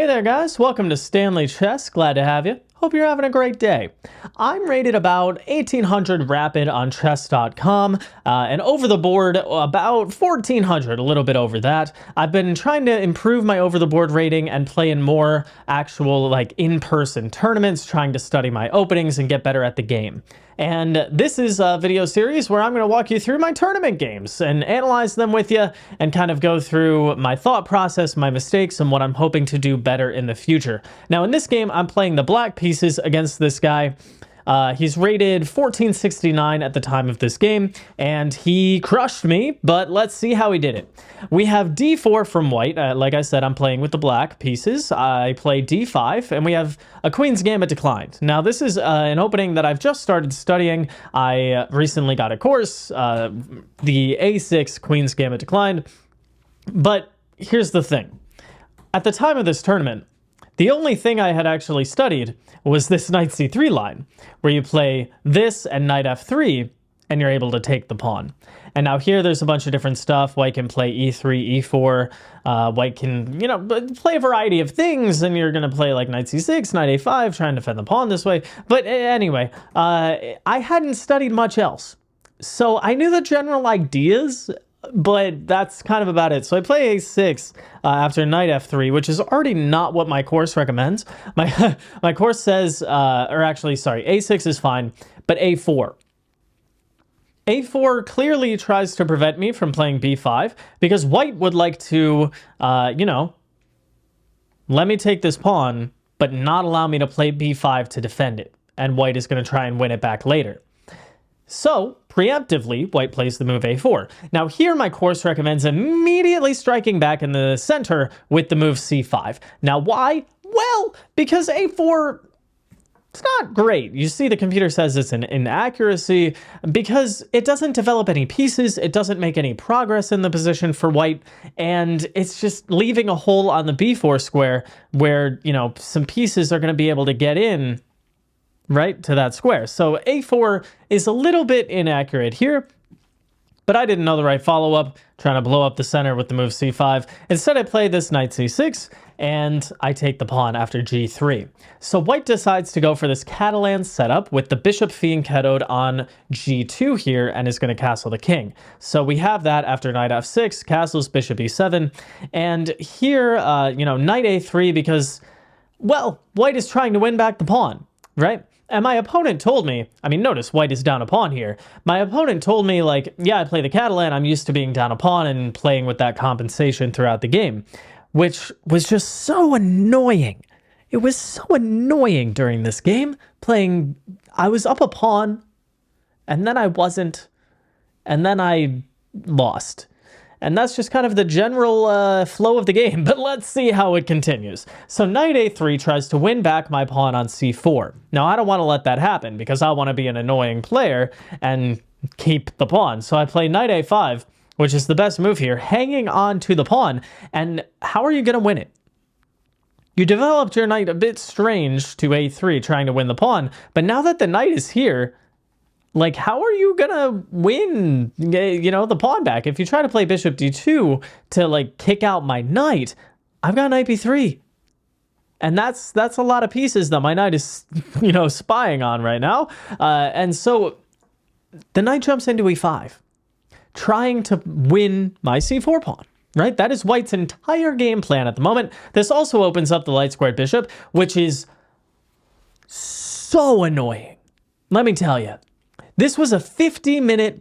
Hey there guys, welcome to Stanley Chess, glad to have you. Hope you're having a great day. I'm rated about 1800 rapid on chess.com and over the board about 1400, a little bit over that. I've been trying to improve my over the board rating and play in more actual in-person tournaments, trying to study my openings and get better at the game. And this is a video series where I'm going to walk you through my tournament games and analyze them with you and kind of go through my thought process, my mistakes, and what I'm hoping to do better in the future. Now in this game, I'm playing the black pieces against this guy. He's rated 1469 at the time of this game, and he crushed me, but let's see how he did it. We have d4 from white. Like I said, I'm playing with the black pieces. I play d5, and we have a Queen's Gambit declined. Now, this is an opening that I've just started studying. I recently got a course, the a6 Queen's Gambit declined. But here's the thing. At the time of this tournament, the only thing I had actually studied was this knight c3 line, where you play this and knight f3, and you're able to take the pawn. And now here there's a bunch of different stuff. White can play e3, e4. White can, play a variety of things, and you're going to play like knight c6, knight a5, trying to defend the pawn this way. But anyway, I hadn't studied much else. So I knew the general ideas, but that's kind of about it. So I play a6 after knight f3, which is already not what my course recommends. My course says, a6 is fine, but a4. a4 clearly tries to prevent me from playing b5 because white would like to, let me take this pawn, but not allow me to play b5 to defend it. And white is going to try and win it back later. So, preemptively, white plays the move a4. Now here my course recommends immediately striking back in the center with the move c5. Now why? Well, because a4, it's not great. You see the computer says it's an inaccuracy because it doesn't develop any pieces, it doesn't make any progress in the position for white, and it's just leaving a hole on the b4 square where, some pieces are going to be able to get in right to that square. So a4 is a little bit inaccurate here, but I didn't know the right follow-up, trying to blow up the center with the move c5. Instead, I play this knight c6, and I take the pawn after g3. So white decides to go for this Catalan setup with the bishop fianchettoed on g2 here, and is going to castle the king. So we have that after knight f6, castles bishop e7, and here, knight a3 because, well, white is trying to win back the pawn, right? And my opponent told me, notice white is down a pawn here. My opponent told me, yeah, I play the Catalan. I'm used to being down a pawn and playing with that compensation throughout the game, which was just so annoying. It was so annoying during this game playing. I was up a pawn, and then I wasn't, and then I lost. And that's just kind of the general flow of the game, but let's see how it continues. So knight a3 tries to win back my pawn on c4. Now, I don't want to let that happen because I want to be an annoying player and keep the pawn. So I play knight a5, which is the best move here, hanging on to the pawn. And how are you going to win it? You developed your knight a bit strange to a3, trying to win the pawn, but now that the knight is here, how are you gonna win, the pawn back? If you try to play bishop d2 to, kick out my knight, I've got knight b3. And that's a lot of pieces that my knight is, spying on right now. And so the knight jumps into e5, trying to win my c4 pawn, right? That is white's entire game plan at the moment. This also opens up the light squared bishop, which is so annoying. Let me tell you. This was a 50-minute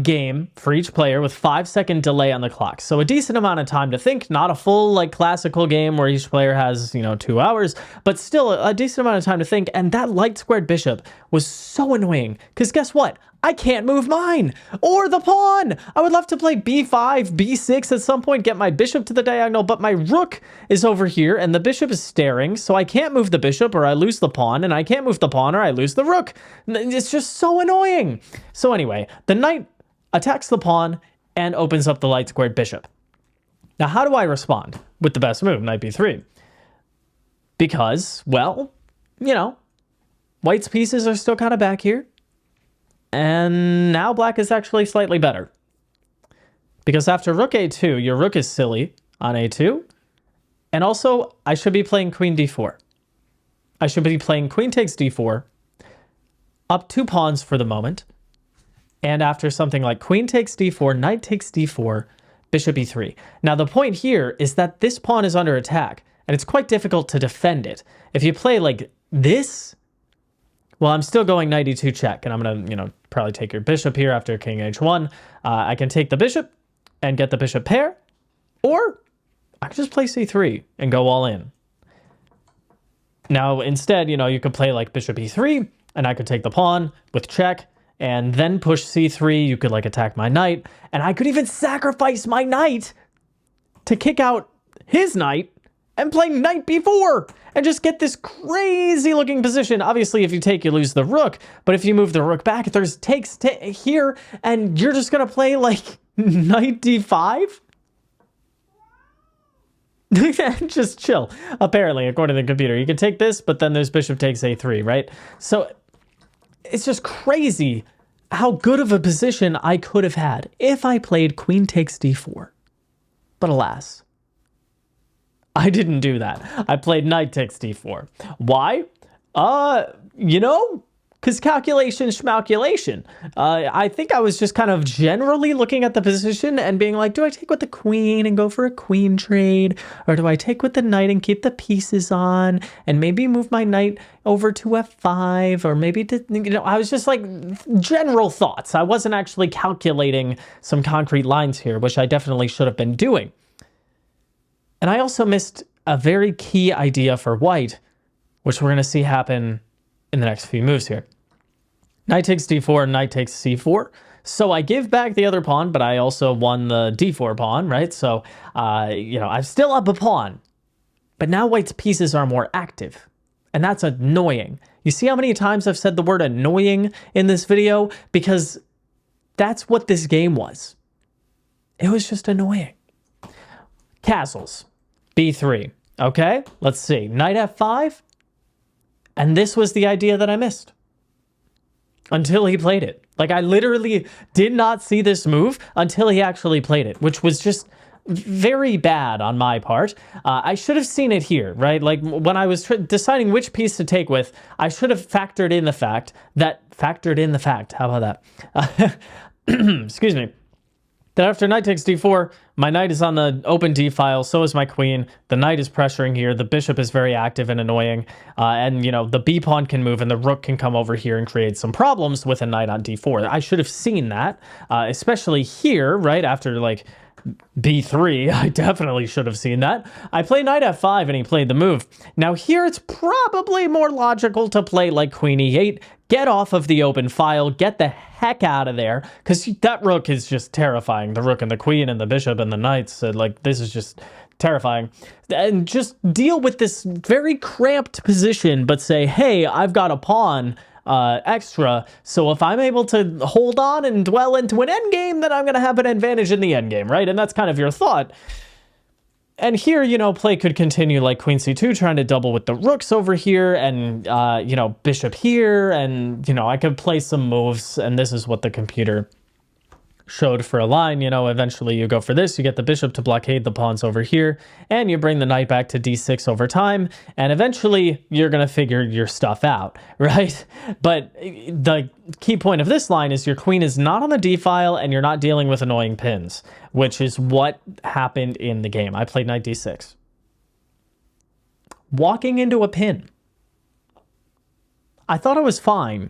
game for each player with 5-second delay on the clock. So a decent amount of time to think, not a full classical game where each player has, 2 hours, but still a decent amount of time to think. And that light squared bishop was so annoying because guess what? I can't move mine or the pawn. I would love to play b5, b6 at some point, get my bishop to the diagonal, but my rook is over here and the bishop is staring, so I can't move the bishop or I lose the pawn, and I can't move the pawn or I lose the rook. It's just so annoying. So anyway, the knight attacks the pawn and opens up the light squared bishop. Now, how do I respond with the best move, knight b3? Because, well, white's pieces are still kind of back here. And now black is actually slightly better. Because after rook a2, your rook is silly on a2. And also, I should be playing queen d4. I should be playing queen takes d4, up 2 pawns for the moment. And after something like queen takes d4, knight takes d4, bishop e3. Now, the point here is that this pawn is under attack, and it's quite difficult to defend it. If you play like this, well, I'm still going knight e2 check, and I'm going to, probably take your bishop here after king h1. I can take the bishop and get the bishop pair, or I can just play c3 and go all in. Now, instead, you could play like bishop e3, and I could take the pawn with check, and then push c3. You could like attack my knight, and I could even sacrifice my knight to kick out his knight and play knight b4 and just get this crazy looking position. Obviously, if you take, you lose the rook, but if you move the rook back, there's takes here, and you're just gonna play like knight d5. Just chill. Apparently, according to the computer, you can take this, but then there's bishop takes a3, right? So it's just crazy how good of a position I could have had if I played queen takes d4. But alas, I didn't do that. I played knight takes d4. Why? Because calculation schmalculation. I think I was just kind of generally looking at the position and being like, do I take with the queen and go for a queen trade? Or do I take with the knight and keep the pieces on and maybe move my knight over to f5? Or maybe, I was just like general thoughts. I wasn't actually calculating some concrete lines here, which I definitely should have been doing. And I also missed a very key idea for white, which we're going to see happen in the next few moves here. Knight takes d4, knight takes c4. So I give back the other pawn, but I also won the d4 pawn, right? So, I'm still up a pawn. But now white's pieces are more active. And that's annoying. You see how many times I've said the word annoying in this video? Because that's what this game was. It was just annoying. Castles. b3. Okay, let's see. Knight f5. And this was the idea that I missed until he played it. Like, I literally did not see this move until he actually played it, which was just very bad on my part. I should have seen it here, right? Like, when I was deciding which piece to take with, I should have factored in the fact. How about that? Excuse me. That after knight takes d4, my knight is on the open d file, so is my queen. The knight is pressuring here. The bishop is very active and annoying. And, the b pawn can move and the rook can come over here and create some problems with a knight on d4. I should have seen that, especially here, right after, like, b3. I definitely should have seen that. I played knight f5 and he played the move. Now here it's probably more logical to play like queen e8, get off of the open file, get the heck out of there, because that rook is just terrifying. The rook and the queen and the bishop and the knights, this is just terrifying. And just deal with this very cramped position, but say, hey, I've got a pawn extra, so if I'm able to hold on and dwell into an endgame, then I'm going to have an advantage in the endgame, right? And that's kind of your thought. And here, play could continue like queen c2, trying to double with the rooks over here, and, bishop here, and, I could play some moves, and this is what the computer showed for a line. Eventually you go for this, you get the bishop to blockade the pawns over here, and you bring the knight back to d6 over time, and eventually you're going to figure your stuff out, right? But the key point of this line is your queen is not on the d file, and you're not dealing with annoying pins, which is what happened in the game. I played knight d6. Walking into a pin. I thought it was fine,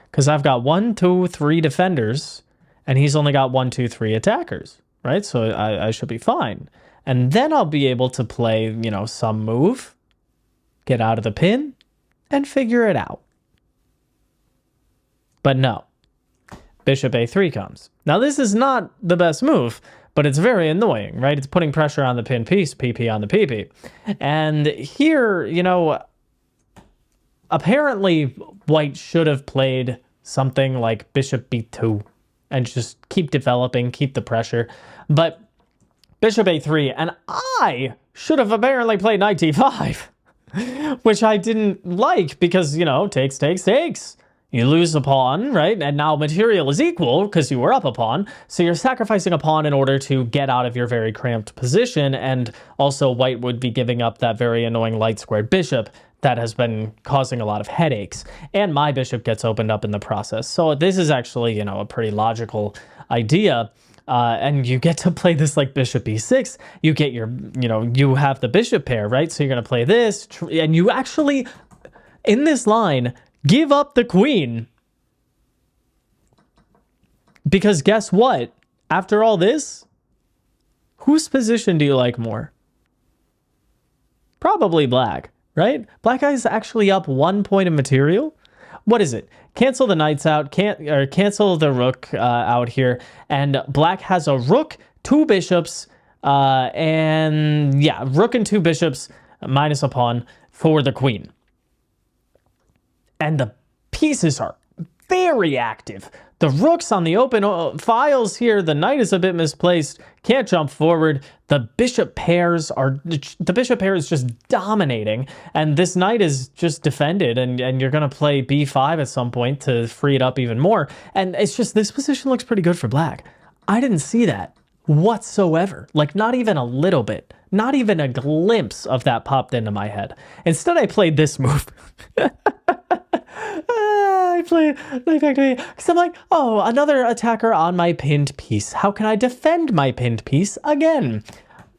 because I've got 1, 2, 3 defenders, and he's only got 1, 2, 3 attackers, right? So I should be fine. And then I'll be able to play, some move, get out of the pin, and figure it out. But no. Bishop a3 comes. Now, this is not the best move, but it's very annoying, right? It's putting pressure on the pin piece, PP on the PP. And here, apparently, white should have played something like bishop b2 and just keep developing, keep the pressure. But bishop a3, and I should have apparently played knight d5, which I didn't like because, takes. You lose a pawn, right? And now material is equal because you were up a pawn. So you're sacrificing a pawn in order to get out of your very cramped position. And also white would be giving up that very annoying light squared bishop that has been causing a lot of headaches. And my bishop gets opened up in the process. So this is actually, a pretty logical idea. And you get to play this like bishop e6. You get your, you have the bishop pair, right? So you're going to play this. And you actually, in this line, give up the queen. Because guess what? After all this, whose position do you like more? Probably black, right? Black guy is actually up 1 point of material. What is it? Cancel the knights out, cancel the rook out here, and black has a rook, 2 bishops, and yeah, rook and 2 bishops minus a pawn for the queen. And the pieces are very active. The rook's on the open files here. The knight is a bit misplaced. Can't jump forward. The bishop pair is just dominating. And this knight is just defended. And you're going to play b5 at some point to free it up even more. And it's just, this position looks pretty good for black. I didn't see that whatsoever. Like, not even a little bit. Not even a glimpse of that popped into my head. Instead, I played this move. I played knight back to me because I'm like, oh, another attacker on my pinned piece. How can I defend my pinned piece again?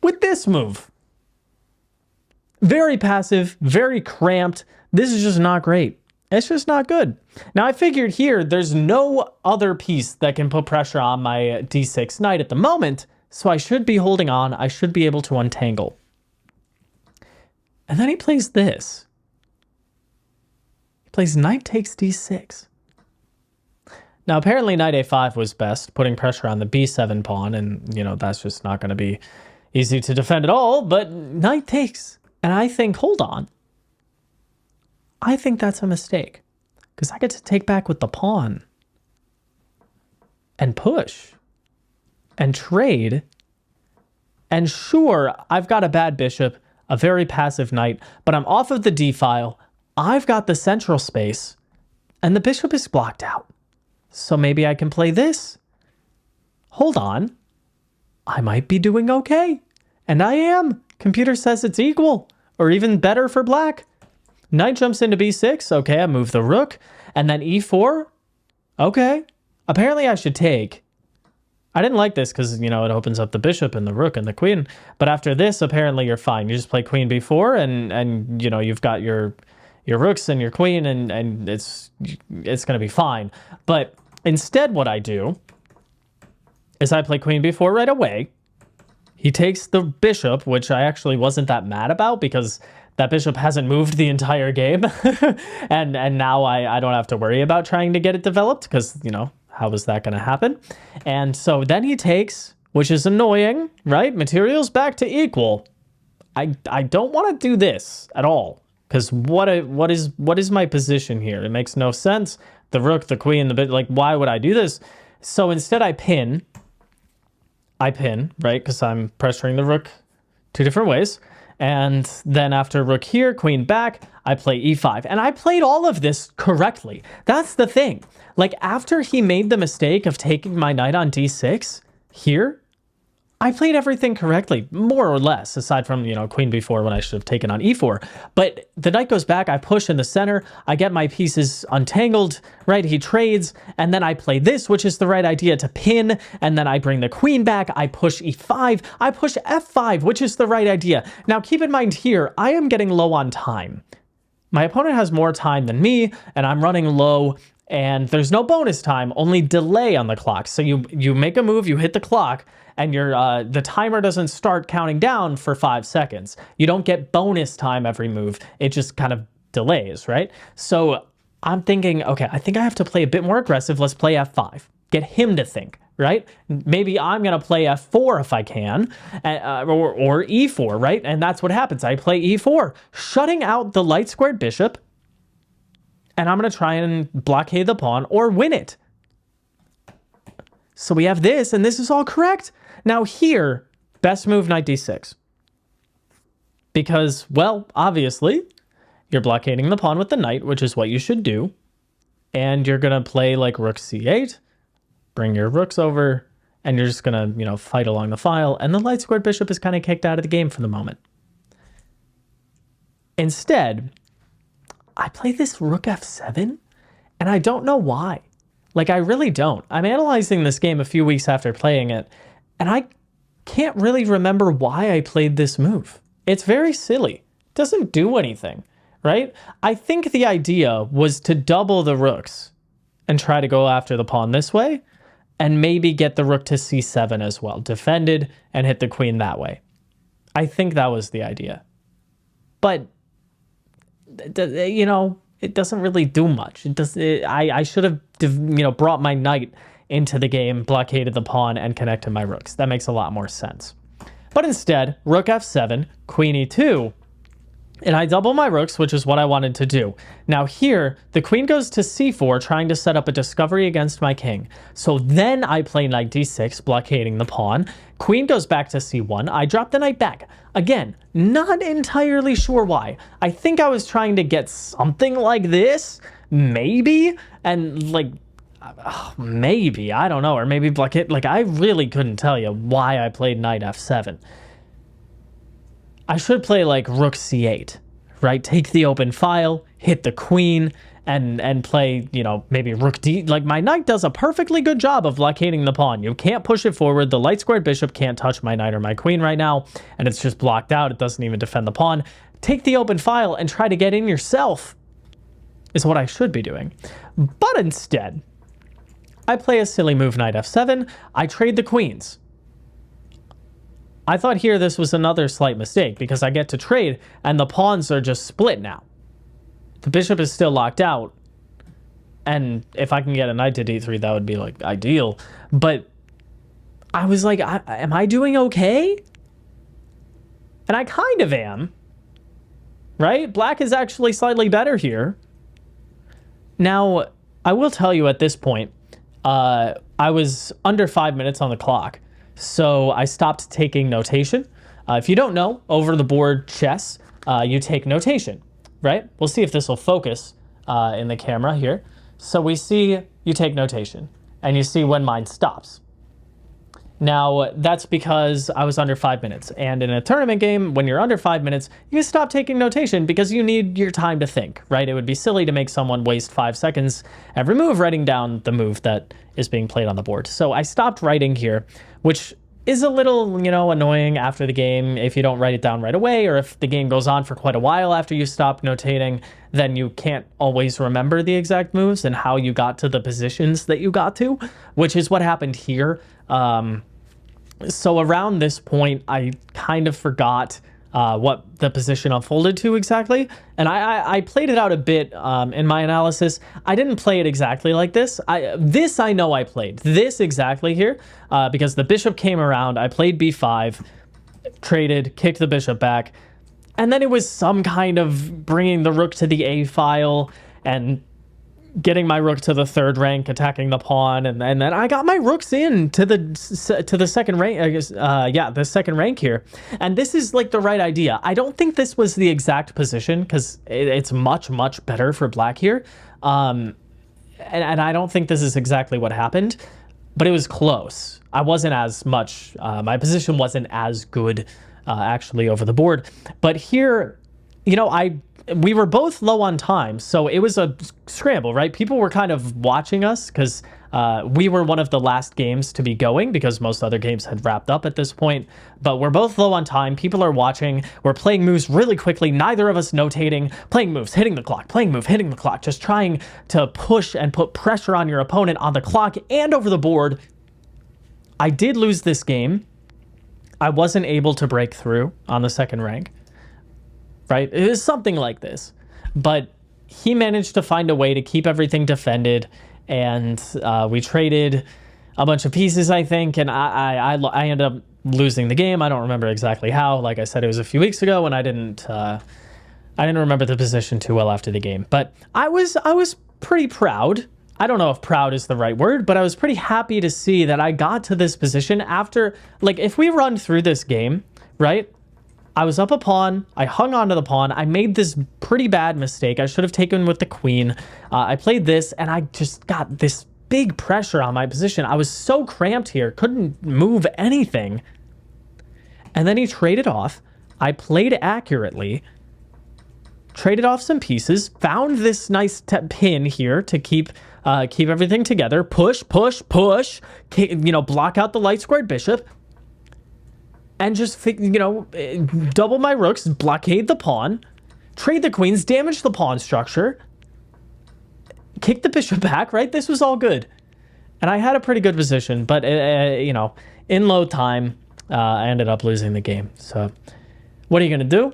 With this move. Very passive, very cramped. This is just not great. It's just not good. Now, I figured here, there's no other piece that can put pressure on my d6 knight at the moment, so I should be holding on. I should be able to untangle. And then he plays this. Plays knight takes d6. Now, apparently knight a5 was best, putting pressure on the b7 pawn, and, that's just not going to be easy to defend at all, but knight takes. And I think, hold on. I think that's a mistake, because I get to take back with the pawn and push and trade. And sure, I've got a bad bishop, a very passive knight, but I'm off of the d file. I've got the central space, and the bishop is blocked out. So maybe I can play this. Hold on. I might be doing okay. And I am. Computer says it's equal, or even better for black. Knight jumps into b6. Okay, I move the rook. And then e4. Okay. Apparently I should take. I didn't like this because, it opens up the bishop and the rook and the queen. But after this, apparently you're fine. You just play queen b4, and you've got your rooks and your queen, and it's going to be fine. But instead what I do is I play queen b4 right away. He takes the bishop, which I actually wasn't that mad about because that bishop hasn't moved the entire game. and now I don't have to worry about trying to get it developed because, how is that going to happen? And so then he takes, which is annoying, right? Materials back to equal. I don't want to do this at all. Because what is my position here? It makes no sense. The rook, the queen, the bit, like, why would I do this? So instead I pin, right? Because I'm pressuring the rook 2 different ways. And then after rook here, queen back, I play e5. And I played all of this correctly. That's the thing. Like, after he made the mistake of taking my knight on d6 here, I played everything correctly, more or less, aside from, queen b4 when I should have taken on e4. But the knight goes back, I push in the center, I get my pieces untangled, right? He trades, and then I play this, which is the right idea to pin, and then I bring the queen back, I push e5, I push f5, which is the right idea. Now, keep in mind here, I am getting low on time. My opponent has more time than me, and I'm running low, and there's no bonus time, only delay on the clock. So you make a move, you hit the clock, and the timer doesn't start counting down for 5 seconds. You don't get bonus time every move. It just kind of delays, right? So I'm thinking, okay, I think I have to play a bit more aggressive. Let's play f5. Get him to think, right? Maybe I'm going to play f4 if I can, or e4, right? And that's what happens. I play e4, shutting out the light squared bishop, and I'm going to try and blockade the pawn or win it. So we have this, and this is all correct. Now here, best move knight d6. Because, well, obviously, you're blockading the pawn with the knight, which is what you should do. and you're going to play like rook c8, bring your rooks over, and you're just going to, fight along the file, and the light squared bishop is kind of kicked out of the game for the moment. Instead, I play this rook f7, and I don't know why. Like, I really don't. I'm analyzing this game a few weeks after playing it, and I can't really remember why I played this move. It's very silly. It doesn't do anything, right? I think the idea was to double the rooks and try to go after the pawn this way, and maybe get the rook to c7 as well, defended and hit the queen that way. I think that was the idea. But, it doesn't really do much. I should have, brought my knight into the game, blockaded the pawn, and connected my rooks. That makes a lot more sense. But instead, rook f7, queen e2, and I double my rooks, which is what I wanted to do. Now here, the queen goes to c4, trying to set up a discovery against my king. So then I play knight d6, blockading the pawn. Queen goes back to c1. I drop the knight back. Again, not entirely sure why. I think I was trying to get something like this, maybe, and like, maybe, I don't know, or maybe blockade. Like, I really couldn't tell you why I played knight f7. I should play like rook c8, right? Take the open file, hit the queen, and play, maybe rook d. Like, my knight does a perfectly good job of blockading the pawn. You can't push it forward. The light squared bishop can't touch my knight or my queen right now, and it's just blocked out. It doesn't even defend the pawn. Take the open file and try to get in yourself is what I should be doing. But instead, I play a silly move, knight f7. I trade the queens. I thought here this was another slight mistake because I get to trade and the pawns are just split now. The bishop is still locked out. And if I can get a knight to d3, that would be like ideal. But I was like, am I doing okay? And I kind of am. Right? Black is actually slightly better here. Now, I will tell you at this point, I was under 5 minutes on the clock. So I stopped taking notation. If you don't know, over the board chess, you take notation, right? We'll see if this will focus in the camera here. So we see you take notation, and you see when mine stops. Now, that's because I was under 5 minutes. And in a tournament game, when you're under 5 minutes, you stop taking notation because you need your time to think, right? It would be silly to make someone waste 5 seconds every move writing down the move that is being played on the board. So I stopped writing here, which is a little, annoying after the game if you don't write it down right away, or if the game goes on for quite a while after you stop notating, then you can't always remember the exact moves and how you got to the positions that you got to, which is what happened here. So around this point, I kind of forgot what the position unfolded to exactly. And I played it out a bit in my analysis. I didn't play it exactly like this. I know I played this exactly here because the bishop came around. I played b5, traded, kicked the bishop back. And then it was some kind of bringing the rook to the a file and getting my rook to the third rank, attacking the pawn, and then I got my rooks in to the second rank. The second rank here, and this is like the right idea. I don't think this was the exact position because it's much better for black here, and I don't think this is exactly what happened, but it was close. I wasn't as much. My position wasn't as good actually over the board, but here, we were both low on time, so it was a scramble, right? People were kind of watching us because we were one of the last games to be going because most other games had wrapped up at this point. But we're both low on time. People are watching. We're playing moves really quickly. Neither of us notating. Playing moves, hitting the clock. Playing move, hitting the clock. Just trying to push and put pressure on your opponent on the clock and over the board. I did lose this game. I wasn't able to break through on the second rank. Right? It was something like this. But he managed to find a way to keep everything defended, and we traded a bunch of pieces, I think, and I ended up losing the game. I don't remember exactly how. Like I said, it was a few weeks ago, and I didn't remember the position too well after the game. But I was pretty proud. I don't know if proud is the right word, but I was pretty happy to see that I got to this position after, like, if we run through this game, right? I was up a pawn. I hung onto the pawn. I made this pretty bad mistake. I should have taken with the queen. I played this, and I just got this big pressure on my position. I was so cramped here, couldn't move anything. And then he traded off. I played accurately, traded off some pieces, found this nice pin here to keep everything together. Push, push, push. Block out the light squared bishop. And just, double my rooks, blockade the pawn, trade the queens, damage the pawn structure, kick the bishop back, right? This was all good. And I had a pretty good position, but, in low time, I ended up losing the game. So what are you going to do?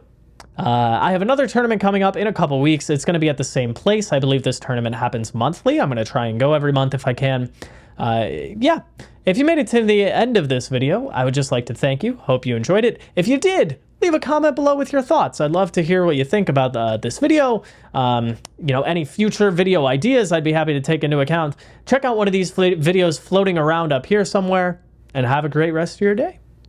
I have another tournament coming up in a couple weeks. It's going to be at the same place. I believe this tournament happens monthly. I'm going to try and go every month if I can. Yeah. If you made it to the end of this video, I would just like to thank you. Hope you enjoyed it. If you did, leave a comment below with your thoughts. I'd love to hear what you think about this video. Any future video ideas I'd be happy to take into account. Check out one of these videos floating around up here somewhere, and have a great rest of your day.